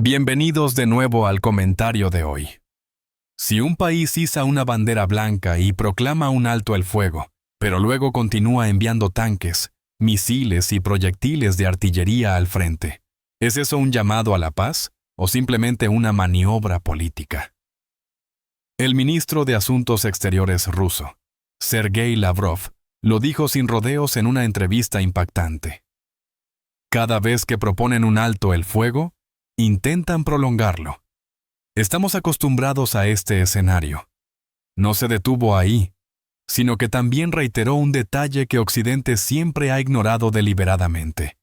Bienvenidos de nuevo al comentario de hoy. Si un país iza una bandera blanca y proclama un alto el fuego, pero luego continúa enviando tanques, misiles y proyectiles de artillería al frente, ¿es eso un llamado a la paz o simplemente una maniobra política? El ministro de Asuntos Exteriores ruso, Sergei Lavrov, lo dijo sin rodeos en una entrevista impactante. Cada vez que proponen un alto el fuego, intentan prolongarlo. Estamos acostumbrados a este escenario. No se detuvo ahí, sino que también reiteró un detalle que Occidente siempre ha ignorado deliberadamente.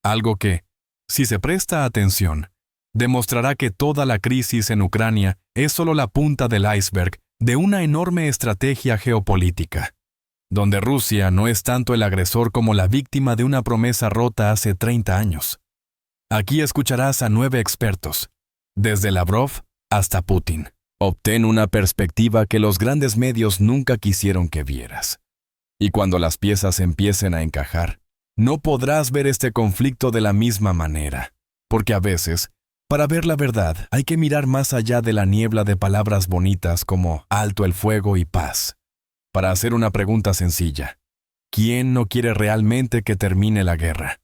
Algo que, si se presta atención, demostrará que toda la crisis en Ucrania es solo la punta del iceberg de una enorme estrategia geopolítica, donde Rusia no es tanto el agresor como la víctima de una promesa rota hace 30 años. Aquí escucharás a 9 expertos, desde Lavrov hasta Putin. Obtén una perspectiva que los grandes medios nunca quisieron que vieras. Y cuando las piezas empiecen a encajar, no podrás ver este conflicto de la misma manera, porque a veces, para ver la verdad, hay que mirar más allá de la niebla de palabras bonitas como alto el fuego y paz, para hacer una pregunta sencilla. ¿Quién no quiere realmente que termine la guerra?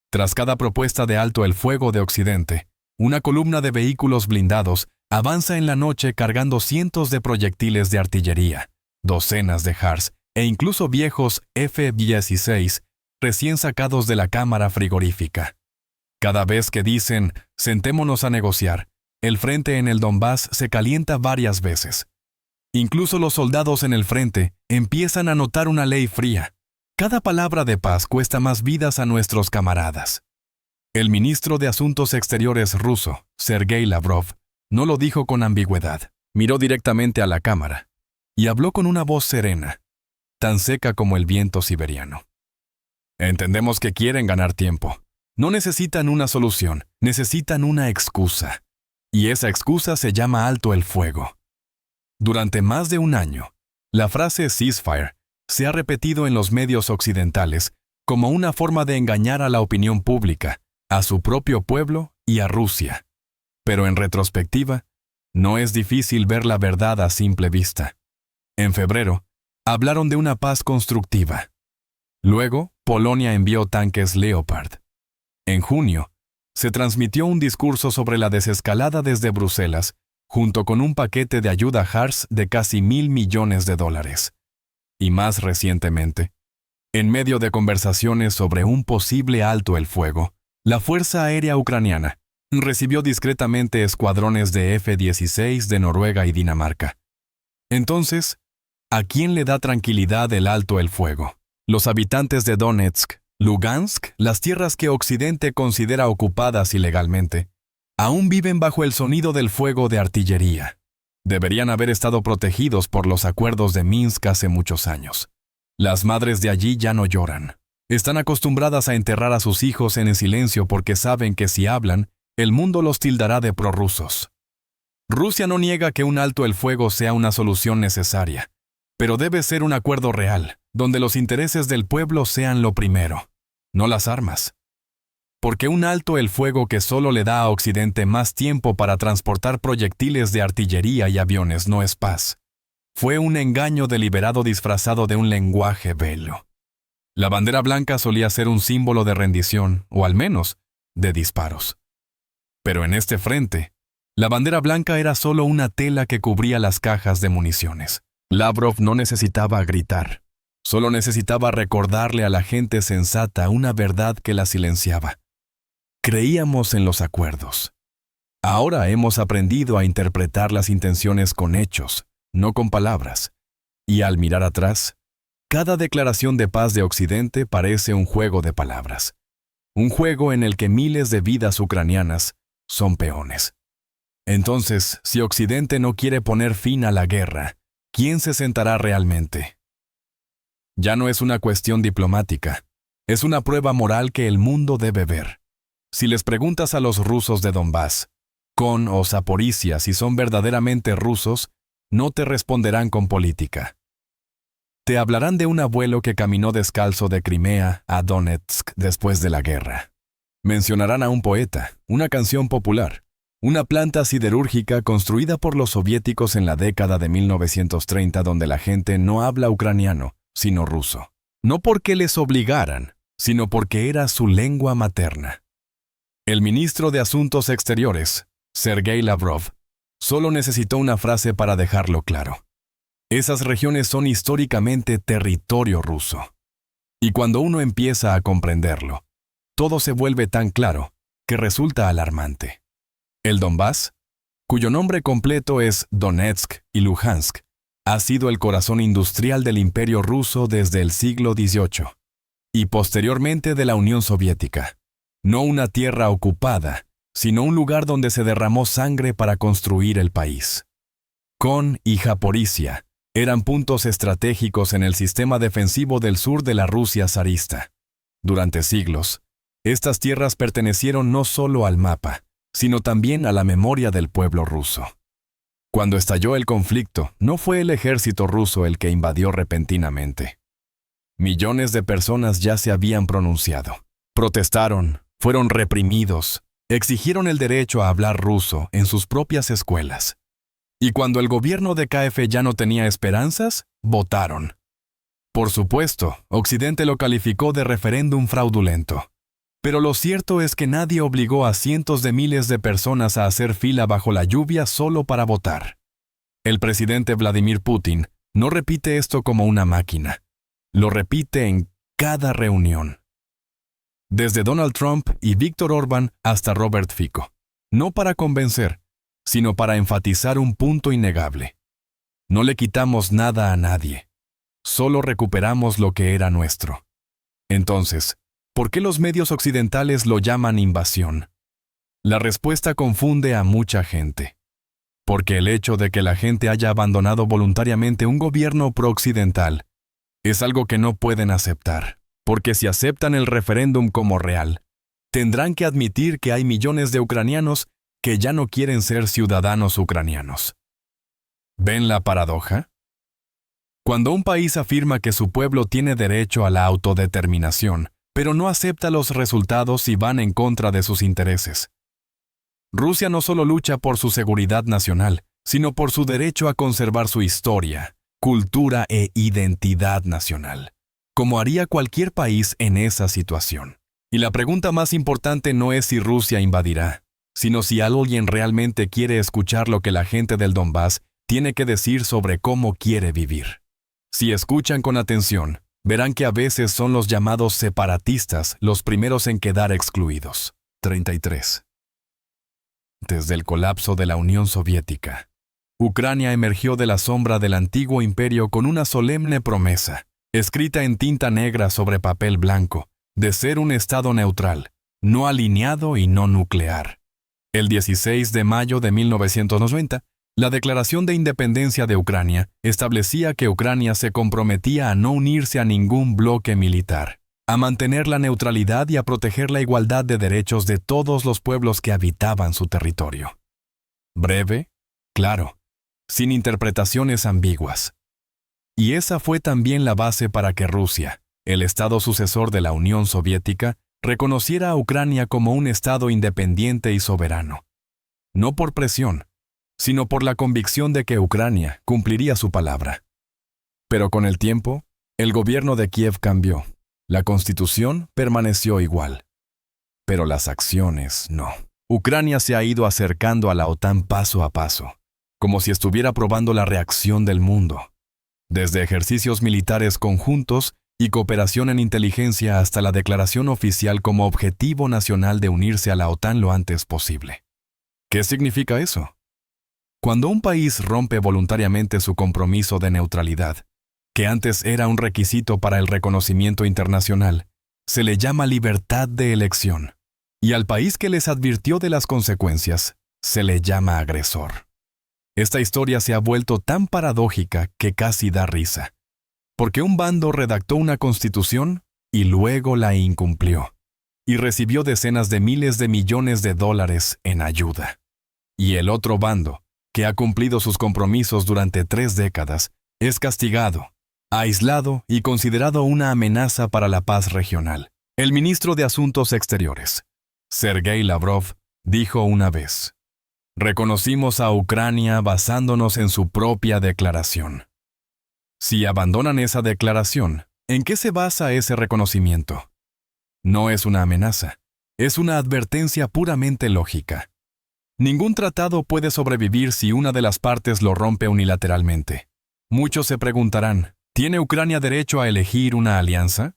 Tras cada propuesta de alto el fuego de Occidente, una columna de vehículos blindados avanza en la noche cargando cientos de proyectiles de artillería, docenas de HARS e incluso viejos F-16 recién sacados de la cámara frigorífica. Cada vez que dicen, sentémonos a negociar, el frente en el Donbass se calienta varias veces. Incluso los soldados en el frente empiezan a notar una ley fría. Cada palabra de paz cuesta más vidas a nuestros camaradas. El ministro de Asuntos Exteriores ruso, Sergei Lavrov, no lo dijo con ambigüedad. Miró directamente a la cámara y habló con una voz serena, tan seca como el viento siberiano. Entendemos que quieren ganar tiempo. No necesitan una solución, necesitan una excusa. Y esa excusa se llama alto el fuego. Durante más de un año, la frase ceasefire se ha repetido en los medios occidentales como una forma de engañar a la opinión pública, a su propio pueblo y a Rusia. Pero en retrospectiva, no es difícil ver la verdad a simple vista. En febrero, hablaron de una paz constructiva. Luego, Polonia envió tanques Leopard. En junio, se transmitió un discurso sobre la desescalada desde Bruselas, junto con un paquete de ayuda HARS de casi $1,000 millones. Y más recientemente, en medio de conversaciones sobre un posible alto el fuego, la Fuerza Aérea Ucraniana recibió discretamente escuadrones de F-16 de Noruega y Dinamarca. Entonces, ¿a quién le da tranquilidad el alto el fuego? Los habitantes de Donetsk, Lugansk, las tierras que Occidente considera ocupadas ilegalmente, aún viven bajo el sonido del fuego de artillería. Deberían haber estado protegidos por los acuerdos de Minsk hace muchos años. Las madres de allí ya no lloran. Están acostumbradas a enterrar a sus hijos en el silencio porque saben que si hablan, el mundo los tildará de prorrusos. Rusia no niega que un alto el fuego sea una solución necesaria, pero debe ser un acuerdo real, donde los intereses del pueblo sean lo primero, no las armas. Porque un alto el fuego que solo le da a Occidente más tiempo para transportar proyectiles de artillería y aviones no es paz. Fue un engaño deliberado disfrazado de un lenguaje bello. La bandera blanca solía ser un símbolo de rendición, o al menos, de disparos. Pero en este frente, la bandera blanca era solo una tela que cubría las cajas de municiones. Lavrov no necesitaba gritar, solo necesitaba recordarle a la gente sensata una verdad que la silenciaba. Creíamos en los acuerdos. Ahora hemos aprendido a interpretar las intenciones con hechos, no con palabras. Y al mirar atrás, cada declaración de paz de Occidente parece un juego de palabras. Un juego en el que miles de vidas ucranianas son peones. Entonces, si Occidente no quiere poner fin a la guerra, ¿quién se sentará realmente? Ya no es una cuestión diplomática, es una prueba moral que el mundo debe ver. Si les preguntas a los rusos de Donbass, Con o Zaporizhia si son verdaderamente rusos, no te responderán con política. Te hablarán de un abuelo que caminó descalzo de Crimea a Donetsk después de la guerra. Mencionarán a un poeta, una canción popular, una planta siderúrgica construida por los soviéticos en la década de 1930 donde la gente no habla ucraniano, sino ruso. No porque les obligaran, sino porque era su lengua materna. El ministro de Asuntos Exteriores, Sergei Lavrov, solo necesitó una frase para dejarlo claro. Esas regiones son históricamente territorio ruso. Y cuando uno empieza a comprenderlo, todo se vuelve tan claro que resulta alarmante. El Donbass, cuyo nombre completo es Donetsk y Luhansk, ha sido el corazón industrial del Imperio ruso desde el siglo XVIII y posteriormente de la Unión Soviética. No una tierra ocupada, sino un lugar donde se derramó sangre para construir el país. Kon y Zaporizhia eran puntos estratégicos en el sistema defensivo del sur de la Rusia zarista. Durante siglos, estas tierras pertenecieron no solo al mapa, sino también a la memoria del pueblo ruso. Cuando estalló el conflicto, no fue el ejército ruso el que invadió repentinamente. Millones de personas ya se habían pronunciado. Protestaron, fueron reprimidos, exigieron el derecho a hablar ruso en sus propias escuelas. Y cuando el gobierno de KF ya no tenía esperanzas, votaron. Por supuesto, Occidente lo calificó de referéndum fraudulento. Pero lo cierto es que nadie obligó a cientos de miles de personas a hacer fila bajo la lluvia solo para votar. El presidente Vladimir Putin no repite esto como una máquina. Lo repite en cada reunión. Desde Donald Trump y Viktor Orbán hasta Robert Fico. No para convencer, sino para enfatizar un punto innegable. No le quitamos nada a nadie. Solo recuperamos lo que era nuestro. Entonces, ¿por qué los medios occidentales lo llaman invasión? La respuesta confunde a mucha gente. Porque el hecho de que la gente haya abandonado voluntariamente un gobierno pro-occidental es algo que no pueden aceptar. Porque si aceptan el referéndum como real, tendrán que admitir que hay millones de ucranianos que ya no quieren ser ciudadanos ucranianos. ¿Ven la paradoja? Cuando un país afirma que su pueblo tiene derecho a la autodeterminación, pero no acepta los resultados y van en contra de sus intereses. Rusia no solo lucha por su seguridad nacional, sino por su derecho a conservar su historia, cultura e identidad nacional, como haría cualquier país en esa situación. Y la pregunta más importante no es si Rusia invadirá, sino si alguien realmente quiere escuchar lo que la gente del Donbass tiene que decir sobre cómo quiere vivir. Si escuchan con atención, verán que a veces son los llamados separatistas los primeros en quedar excluidos. 33. Desde el colapso de la Unión Soviética, Ucrania emergió de la sombra del antiguo imperio con una solemne promesa, escrita en tinta negra sobre papel blanco, de ser un estado neutral, no alineado y no nuclear. El 16 de mayo de 1990, la Declaración de Independencia de Ucrania establecía que Ucrania se comprometía a no unirse a ningún bloque militar, a mantener la neutralidad y a proteger la igualdad de derechos de todos los pueblos que habitaban su territorio. Breve, claro, sin interpretaciones ambiguas. Y esa fue también la base para que Rusia, el estado sucesor de la Unión Soviética, reconociera a Ucrania como un estado independiente y soberano. No por presión, sino por la convicción de que Ucrania cumpliría su palabra. Pero con el tiempo, el gobierno de Kiev cambió. La constitución permaneció igual. Pero las acciones no. Ucrania se ha ido acercando a la OTAN paso a paso, como si estuviera probando la reacción del mundo. Desde ejercicios militares conjuntos y cooperación en inteligencia hasta la declaración oficial como objetivo nacional de unirse a la OTAN lo antes posible. ¿Qué significa eso? Cuando un país rompe voluntariamente su compromiso de neutralidad, que antes era un requisito para el reconocimiento internacional, se le llama libertad de elección, y al país que les advirtió de las consecuencias, se le llama agresor. Esta historia se ha vuelto tan paradójica que casi da risa, porque un bando redactó una constitución y luego la incumplió, y recibió decenas de miles de millones de dólares en ayuda. Y el otro bando, que ha cumplido sus compromisos durante 3 décadas, es castigado, aislado y considerado una amenaza para la paz regional. El ministro de Asuntos Exteriores, Sergei Lavrov, dijo una vez: Reconocimos a Ucrania basándonos en su propia declaración. Si abandonan esa declaración, ¿en qué se basa ese reconocimiento? No es una amenaza, es una advertencia puramente lógica. Ningún tratado puede sobrevivir si una de las partes lo rompe unilateralmente. Muchos se preguntarán, ¿tiene Ucrania derecho a elegir una alianza?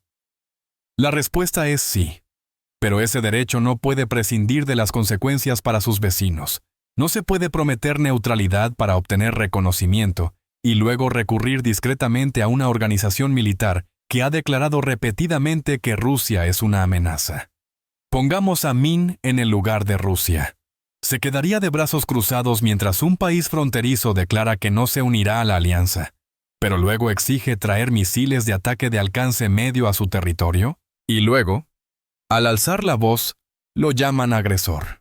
La respuesta es sí, pero ese derecho no puede prescindir de las consecuencias para sus vecinos. No se puede prometer neutralidad para obtener reconocimiento y luego recurrir discretamente a una organización militar que ha declarado repetidamente que Rusia es una amenaza. Pongamos a Min en el lugar de Rusia. ¿Se quedaría de brazos cruzados mientras un país fronterizo declara que no se unirá a la alianza, pero luego exige traer misiles de ataque de alcance medio a su territorio? Y luego, al alzar la voz, lo llaman agresor.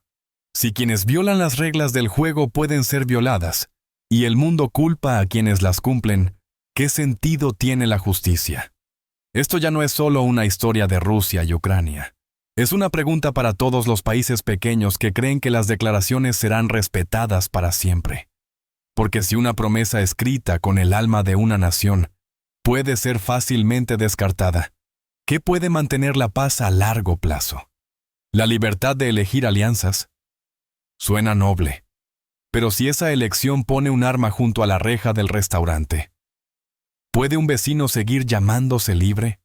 Si quienes violan las reglas del juego pueden ser violadas, y el mundo culpa a quienes las cumplen, ¿qué sentido tiene la justicia? Esto ya no es solo una historia de Rusia y Ucrania. Es una pregunta para todos los países pequeños que creen que las declaraciones serán respetadas para siempre. Porque si una promesa escrita con el alma de una nación puede ser fácilmente descartada, ¿qué puede mantener la paz a largo plazo? ¿La libertad de elegir alianzas? Suena noble. Pero si esa elección pone un arma junto a la reja del restaurante, ¿puede un vecino seguir llamándose libre?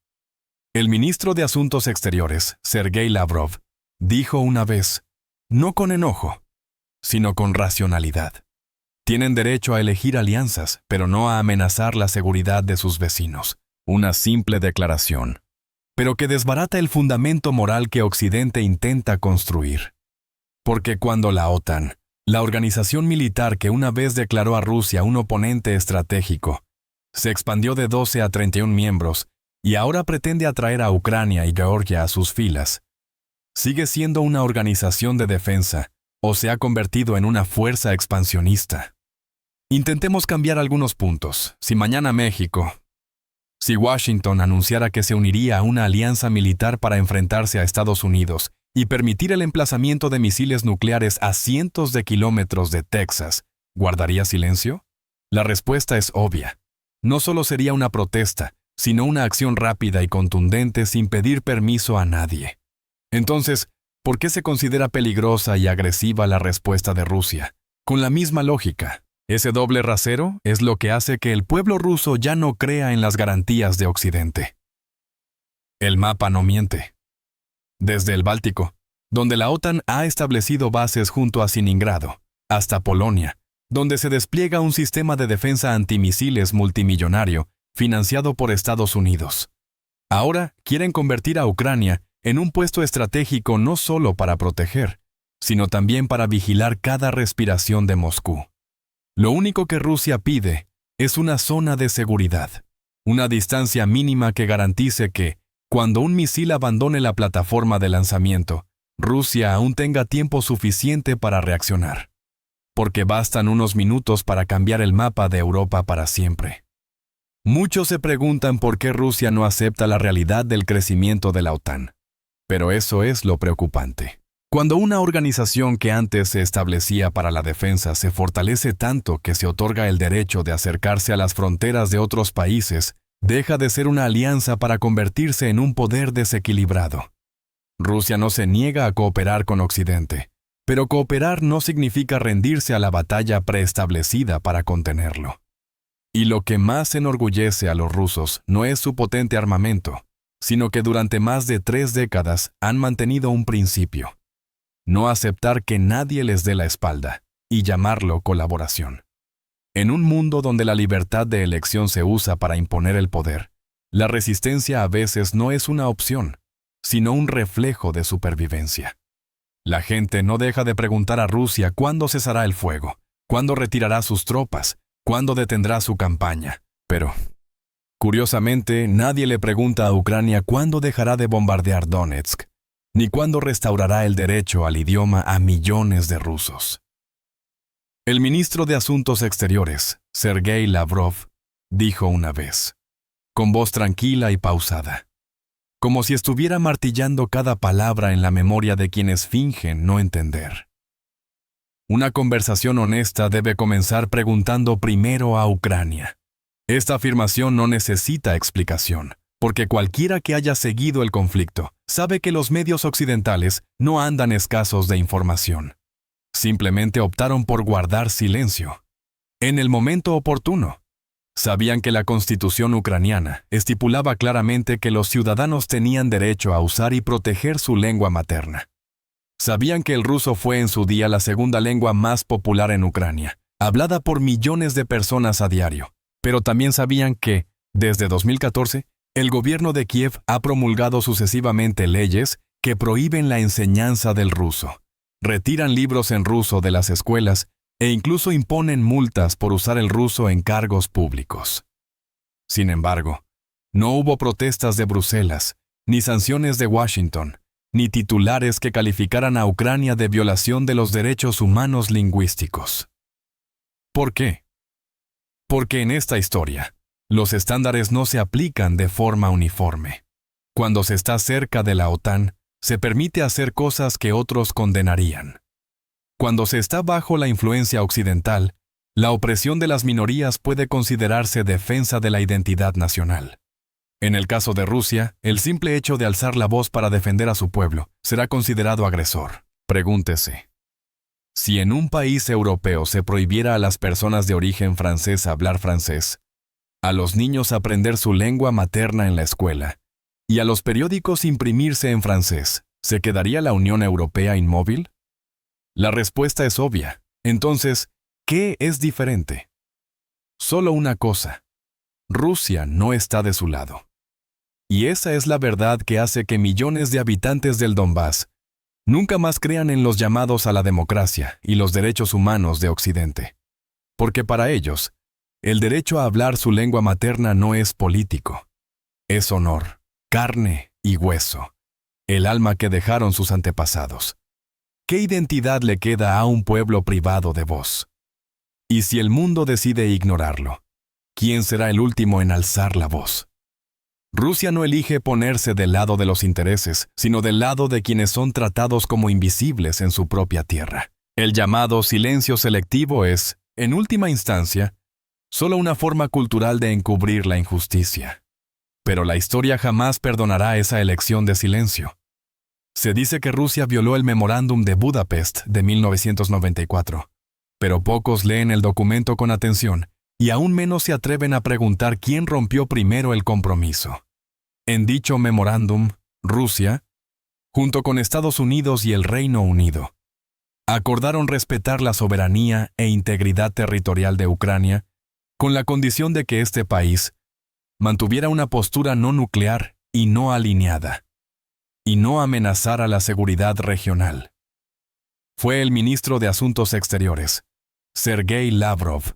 El ministro de Asuntos Exteriores, Sergei Lavrov, dijo una vez, no con enojo, sino con racionalidad. Tienen derecho a elegir alianzas, pero no a amenazar la seguridad de sus vecinos. Una simple declaración, pero que desbarata el fundamento moral que Occidente intenta construir. Porque cuando la OTAN, la organización militar que una vez declaró a Rusia un oponente estratégico, se expandió de 12 a 31 miembros y ahora pretende atraer a Ucrania y Georgia a sus filas, ¿sigue siendo una organización de defensa o se ha convertido en una fuerza expansionista? Intentemos cambiar algunos puntos. Si mañana si Washington anunciara que se uniría a una alianza militar para enfrentarse a Estados Unidos y permitir el emplazamiento de misiles nucleares a cientos de kilómetros de Texas, ¿guardaría silencio? La respuesta es obvia. No solo sería una protesta, sino una acción rápida y contundente sin pedir permiso a nadie. Entonces, ¿por qué se considera peligrosa y agresiva la respuesta de Rusia? Con la misma lógica, ese doble rasero es lo que hace que el pueblo ruso ya no crea en las garantías de Occidente. El mapa no miente. Desde el Báltico, donde la OTAN ha establecido bases junto a Stalingrado, hasta Polonia, donde se despliega un sistema de defensa antimisiles multimillonario financiado por Estados Unidos. Ahora quieren convertir a Ucrania en un puesto estratégico no solo para proteger, sino también para vigilar cada respiración de Moscú. Lo único que Rusia pide es una zona de seguridad, una distancia mínima que garantice que, cuando un misil abandone la plataforma de lanzamiento, Rusia aún tenga tiempo suficiente para reaccionar. Porque bastan unos minutos para cambiar el mapa de Europa para siempre. Muchos se preguntan por qué Rusia no acepta la realidad del crecimiento de la OTAN. Pero eso es lo preocupante. Cuando una organización que antes se establecía para la defensa se fortalece tanto que se otorga el derecho de acercarse a las fronteras de otros países, deja de ser una alianza para convertirse en un poder desequilibrado. Rusia no se niega a cooperar con Occidente, pero cooperar no significa rendirse a la batalla preestablecida para contenerlo. Y lo que más enorgullece a los rusos no es su potente armamento, sino que durante más de 3 décadas han mantenido un principio: no aceptar que nadie les dé la espalda, y llamarlo colaboración. En un mundo donde la libertad de elección se usa para imponer el poder, la resistencia a veces no es una opción, sino un reflejo de supervivencia. La gente no deja de preguntar a Rusia cuándo cesará el fuego, cuándo retirará sus tropas, cuándo detendrá su campaña. Pero, curiosamente, nadie le pregunta a Ucrania cuándo dejará de bombardear Donetsk, ni cuándo restaurará el derecho al idioma a millones de rusos. El ministro de Asuntos Exteriores, Sergei Lavrov, dijo una vez, con voz tranquila y pausada, como si estuviera martillando cada palabra en la memoria de quienes fingen no entender: Una conversación honesta debe comenzar preguntando primero a Ucrania. Esta afirmación no necesita explicación, porque cualquiera que haya seguido el conflicto sabe que los medios occidentales no andan escasos de información. Simplemente optaron por guardar silencio. En el momento oportuno, sabían que la Constitución ucraniana estipulaba claramente que los ciudadanos tenían derecho a usar y proteger su lengua materna. Sabían que el ruso fue en su día la segunda lengua más popular en Ucrania, hablada por millones de personas a diario, pero también sabían que, desde 2014, el gobierno de Kiev ha promulgado sucesivamente leyes que prohíben la enseñanza del ruso, retiran libros en ruso de las escuelas e incluso imponen multas por usar el ruso en cargos públicos. Sin embargo, no hubo protestas de Bruselas, ni sanciones de Washington, ni titulares que calificaran a Ucrania de violación de los derechos humanos lingüísticos. ¿Por qué? Porque en esta historia, los estándares no se aplican de forma uniforme. Cuando se está cerca de la OTAN, se permite hacer cosas que otros condenarían. Cuando se está bajo la influencia occidental, la opresión de las minorías puede considerarse defensa de la identidad nacional. En el caso de Rusia, el simple hecho de alzar la voz para defender a su pueblo será considerado agresor. Pregúntese: si en un país europeo se prohibiera a las personas de origen francés hablar francés, a los niños aprender su lengua materna en la escuela, y a los periódicos imprimirse en francés, ¿se quedaría la Unión Europea inmóvil? La respuesta es obvia. Entonces, ¿qué es diferente? Solo una cosa: Rusia no está de su lado. Y esa es la verdad que hace que millones de habitantes del Donbass nunca más crean en los llamados a la democracia y los derechos humanos de Occidente. Porque para ellos, el derecho a hablar su lengua materna no es político. Es honor, carne y hueso, el alma que dejaron sus antepasados. ¿Qué identidad le queda a un pueblo privado de voz? Y si el mundo decide ignorarlo, ¿quién será el último en alzar la voz? Rusia no elige ponerse del lado de los intereses, sino del lado de quienes son tratados como invisibles en su propia tierra. El llamado silencio selectivo es, en última instancia, solo una forma cultural de encubrir la injusticia. Pero la historia jamás perdonará esa elección de silencio. Se dice que Rusia violó el Memorándum de Budapest de 1994, pero pocos leen el documento con atención y aún menos se atreven a preguntar quién rompió primero el compromiso. En dicho memorándum, Rusia, junto con Estados Unidos y el Reino Unido, acordaron respetar la soberanía e integridad territorial de Ucrania con la condición de que este país mantuviera una postura no nuclear y no alineada, y no amenazara la seguridad regional. Fue el ministro de Asuntos Exteriores, Sergei Lavrov,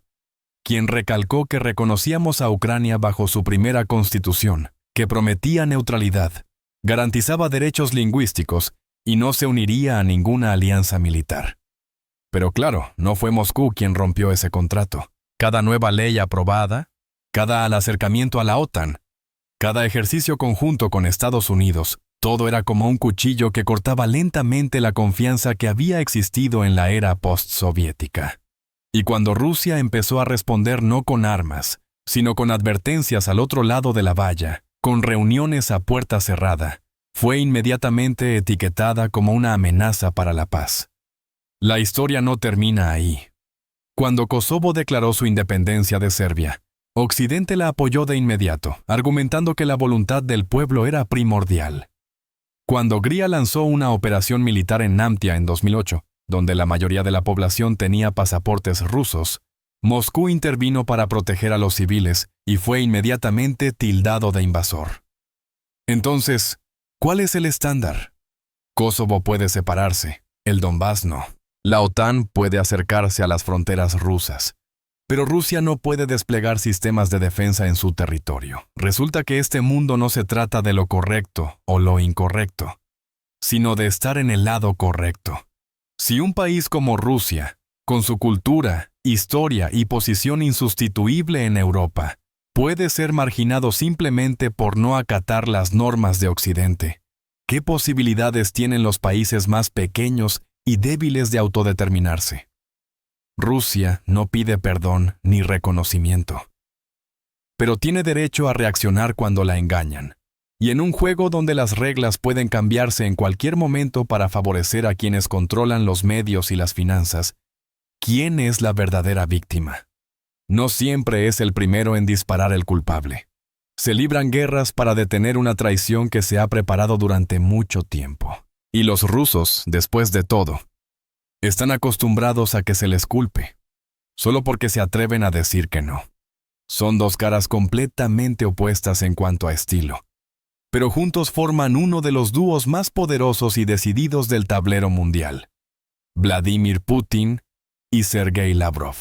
quien recalcó que reconocíamos a Ucrania bajo su primera constitución, que prometía neutralidad, garantizaba derechos lingüísticos y no se uniría a ninguna alianza militar. Pero claro, no fue Moscú quien rompió ese contrato. Cada nueva ley aprobada, cada acercamiento a la OTAN, cada ejercicio conjunto con Estados Unidos, todo era como un cuchillo que cortaba lentamente la confianza que había existido en la era postsoviética. Y cuando Rusia empezó a responder no con armas, sino con advertencias al otro lado de la valla, con reuniones a puerta cerrada, fue inmediatamente etiquetada como una amenaza para la paz. La historia no termina ahí. Cuando Kosovo declaró su independencia de Serbia, Occidente la apoyó de inmediato, argumentando que la voluntad del pueblo era primordial. Cuando Hungría lanzó una operación militar en Namtia en 2008, donde la mayoría de la población tenía pasaportes rusos, Moscú intervino para proteger a los civiles y fue inmediatamente tildado de invasor. Entonces, ¿cuál es el estándar? Kosovo puede separarse, el Donbass no. La OTAN puede acercarse a las fronteras rusas, pero Rusia no puede desplegar sistemas de defensa en su territorio. Resulta que este mundo no se trata de lo correcto o lo incorrecto, sino de estar en el lado correcto. Si un país como Rusia, con su cultura, historia y posición insustituible en Europa, puede ser marginado simplemente por no acatar las normas de Occidente, ¿qué posibilidades tienen los países más pequeños y débiles de autodeterminarse? Rusia no pide perdón ni reconocimiento, pero tiene derecho a reaccionar cuando la engañan. Y en un juego donde las reglas pueden cambiarse en cualquier momento para favorecer a quienes controlan los medios y las finanzas, ¿quién es la verdadera víctima? No siempre es el primero en disparar el culpable. Se libran guerras para detener una traición que se ha preparado durante mucho tiempo. Y los rusos, después de todo, están acostumbrados a que se les culpe, solo porque se atreven a decir que no. Son dos caras completamente opuestas en cuanto a estilo, pero juntos forman uno de los dúos más poderosos y decididos del tablero mundial: Vladimir Putin y Sergei Lavrov.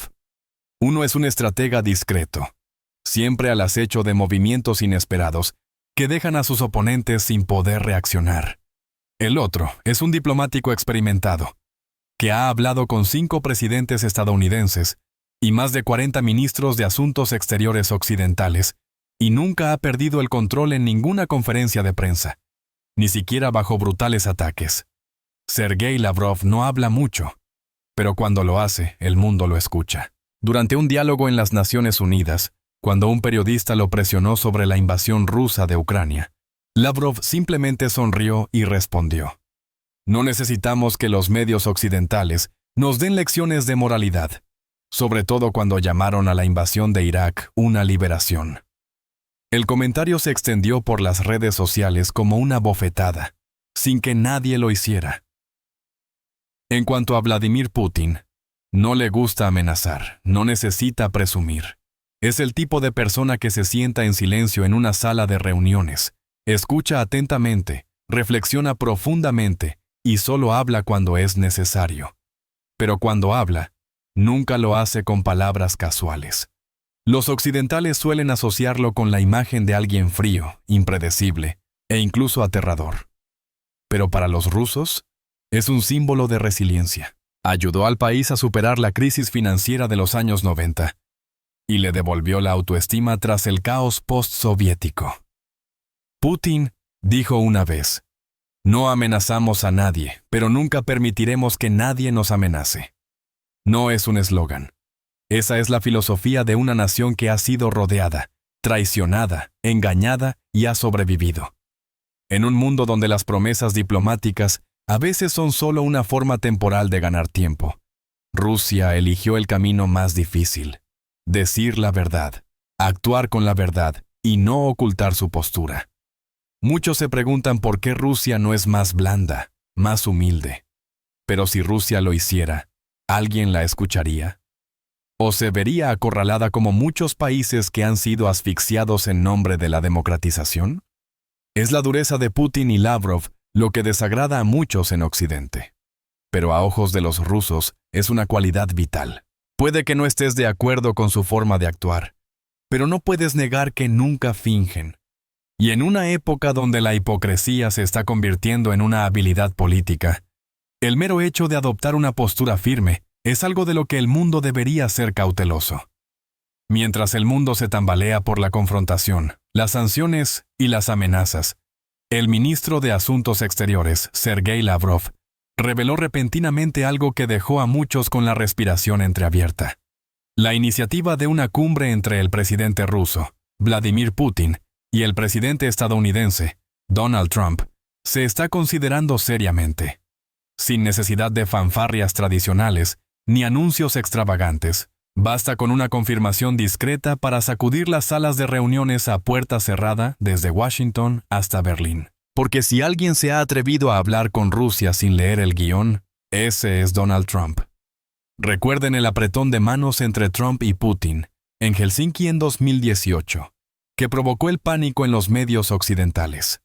Uno es un estratega discreto, siempre al acecho de movimientos inesperados que dejan a sus oponentes sin poder reaccionar. El otro es un diplomático experimentado, que ha hablado con 5 presidentes estadounidenses y más de 40 ministros de Asuntos Exteriores occidentales, y nunca ha perdido el control en ninguna conferencia de prensa, ni siquiera bajo brutales ataques. Sergei Lavrov no habla mucho, pero cuando lo hace, el mundo lo escucha. Durante un diálogo en las Naciones Unidas, cuando un periodista lo presionó sobre la invasión rusa de Ucrania, Lavrov simplemente sonrió y respondió: "No necesitamos que los medios occidentales nos den lecciones de moralidad, sobre todo cuando llamaron a la invasión de Irak una liberación". El comentario se extendió por las redes sociales como una bofetada, sin que nadie lo hiciera. En cuanto a Vladimir Putin, no le gusta amenazar, no necesita presumir. Es el tipo de persona que se sienta en silencio en una sala de reuniones, escucha atentamente, reflexiona profundamente y solo habla cuando es necesario. Pero cuando habla, nunca lo hace con palabras casuales. Los occidentales suelen asociarlo con la imagen de alguien frío, impredecible e incluso aterrador. Pero para los rusos, es un símbolo de resiliencia. Ayudó al país a superar la crisis financiera de los años 90 y le devolvió la autoestima tras el caos postsoviético. Putin dijo una vez: "No amenazamos a nadie, pero nunca permitiremos que nadie nos amenace". No es un eslogan. Esa es la filosofía de una nación que ha sido rodeada, traicionada, engañada y ha sobrevivido. En un mundo donde las promesas diplomáticas a veces son solo una forma temporal de ganar tiempo, Rusia eligió el camino más difícil: decir la verdad, actuar con la verdad y no ocultar su postura. Muchos se preguntan por qué Rusia no es más blanda, más humilde. Pero si Rusia lo hiciera, ¿alguien la escucharía? ¿O se vería acorralada como muchos países que han sido asfixiados en nombre de la democratización? Es la dureza de Putin y Lavrov lo que desagrada a muchos en Occidente. Pero a ojos de los rusos es una cualidad vital. Puede que no estés de acuerdo con su forma de actuar, pero no puedes negar que nunca fingen. Y en una época donde la hipocresía se está convirtiendo en una habilidad política, el mero hecho de adoptar una postura firme es algo de lo que el mundo debería ser cauteloso. Mientras el mundo se tambalea por la confrontación, las sanciones y las amenazas, el ministro de Asuntos Exteriores, Sergei Lavrov, reveló repentinamente algo que dejó a muchos con la respiración entreabierta. La iniciativa de una cumbre entre el presidente ruso, Vladimir Putin, y el presidente estadounidense, Donald Trump, se está considerando seriamente. Sin necesidad de fanfarrias tradicionales ni anuncios extravagantes, basta con una confirmación discreta para sacudir las salas de reuniones a puerta cerrada desde Washington hasta Berlín. Porque si alguien se ha atrevido a hablar con Rusia sin leer el guión, ese es Donald Trump. Recuerden el apretón de manos entre Trump y Putin en Helsinki en 2018, que provocó el pánico en los medios occidentales.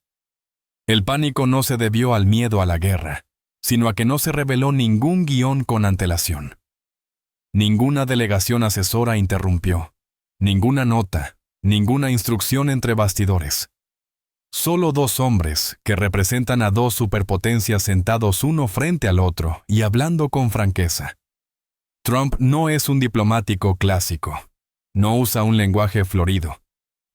El pánico no se debió al miedo a la guerra, sino a que no se reveló ningún guión con antelación. Ninguna delegación asesora interrumpió, ninguna nota, ninguna instrucción entre bastidores. Solo 2 hombres que representan a 2 superpotencias sentados uno frente al otro y hablando con franqueza. Trump no es un diplomático clásico, no usa un lenguaje florido,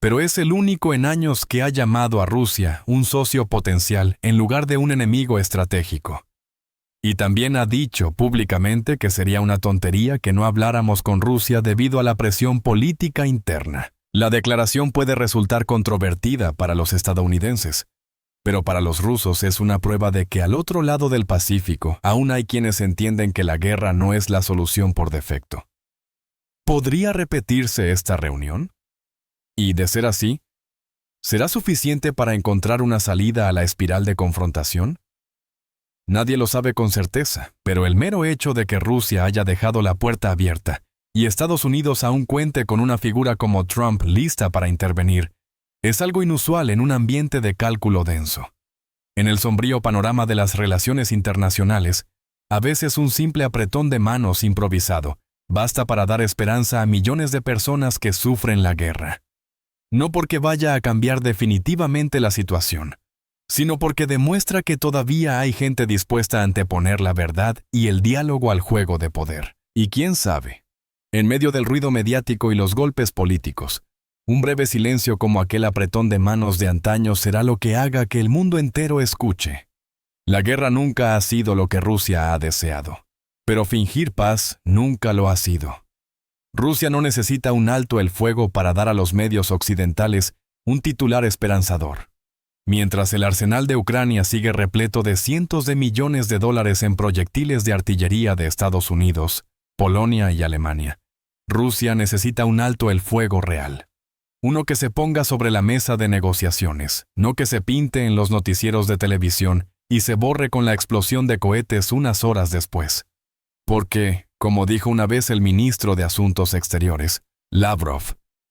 pero es el único en años que ha llamado a Rusia un socio potencial en lugar de un enemigo estratégico. Y también ha dicho públicamente que sería una tontería que no habláramos con Rusia debido a la presión política interna. La declaración puede resultar controvertida para los estadounidenses, pero para los rusos es una prueba de que al otro lado del Pacífico aún hay quienes entienden que la guerra no es la solución por defecto. ¿Podría repetirse esta reunión? Y de ser así, ¿será suficiente para encontrar una salida a la espiral de confrontación? Nadie lo sabe con certeza, pero el mero hecho de que Rusia haya dejado la puerta abierta y Estados Unidos aún cuente con una figura como Trump lista para intervenir, es algo inusual en un ambiente de cálculo denso. En el sombrío panorama de las relaciones internacionales, a veces un simple apretón de manos improvisado basta para dar esperanza a millones de personas que sufren la guerra. No porque vaya a cambiar definitivamente la situación, sino porque demuestra que todavía hay gente dispuesta a anteponer la verdad y el diálogo al juego de poder. Y quién sabe, en medio del ruido mediático y los golpes políticos, un breve silencio como aquel apretón de manos de antaño será lo que haga que el mundo entero escuche. La guerra nunca ha sido lo que Rusia ha deseado, pero fingir paz nunca lo ha sido. Rusia no necesita un alto el fuego para dar a los medios occidentales un titular esperanzador. Mientras el arsenal de Ucrania sigue repleto de cientos de millones de dólares en proyectiles de artillería de Estados Unidos, Polonia y Alemania, Rusia necesita un alto el fuego real. Uno que se ponga sobre la mesa de negociaciones, no que se pinte en los noticieros de televisión y se borre con la explosión de cohetes unas horas después. Porque, como dijo una vez el ministro de Asuntos Exteriores, Lavrov,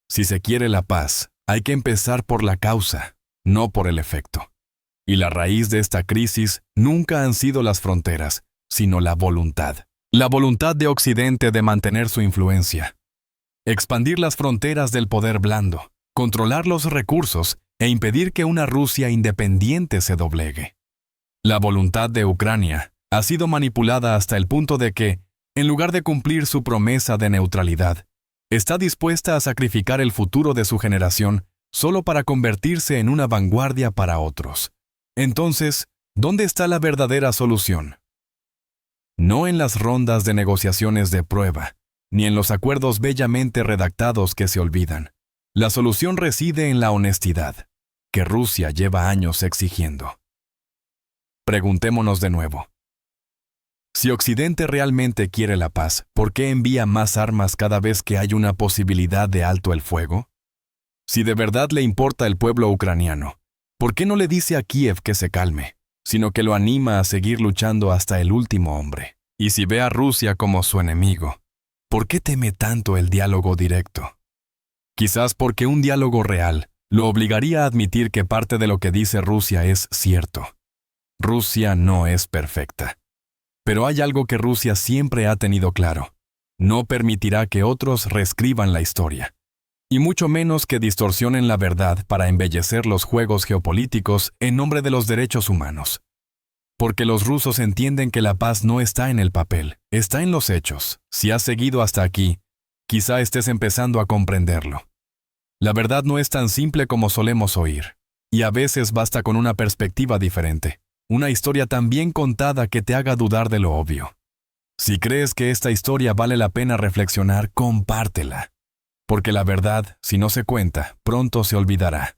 si se quiere la paz, hay que empezar por la causa, no por el efecto. Y la raíz de esta crisis nunca han sido las fronteras, sino la voluntad. La voluntad de Occidente de mantener su influencia. Expandir las fronteras del poder blando, controlar los recursos e impedir que una Rusia independiente se doblegue. La voluntad de Ucrania ha sido manipulada hasta el punto de que, en lugar de cumplir su promesa de neutralidad, está dispuesta a sacrificar el futuro de su generación solo para convertirse en una vanguardia para otros. Entonces, ¿dónde está la verdadera solución? No en las rondas de negociaciones de prueba, ni en los acuerdos bellamente redactados que se olvidan. La solución reside en la honestidad, que Rusia lleva años exigiendo. Preguntémonos de nuevo. Si Occidente realmente quiere la paz, ¿por qué envía más armas cada vez que hay una posibilidad de alto el fuego? Si de verdad le importa el pueblo ucraniano, ¿por qué no le dice a Kiev que se calme, sino que lo anima a seguir luchando hasta el último hombre? Y si ve a Rusia como su enemigo, ¿por qué teme tanto el diálogo directo? Quizás porque un diálogo real lo obligaría a admitir que parte de lo que dice Rusia es cierto. Rusia no es perfecta. Pero hay algo que Rusia siempre ha tenido claro. No permitirá que otros reescriban la historia. Y mucho menos que distorsionen la verdad para embellecer los juegos geopolíticos en nombre de los derechos humanos. Porque los rusos entienden que la paz no está en el papel, está en los hechos. Si has seguido hasta aquí, quizá estés empezando a comprenderlo. La verdad no es tan simple como solemos oír, y a veces basta con una perspectiva diferente, una historia tan bien contada que te haga dudar de lo obvio. Si crees que esta historia vale la pena reflexionar, compártela. Porque la verdad, si no se cuenta, pronto se olvidará.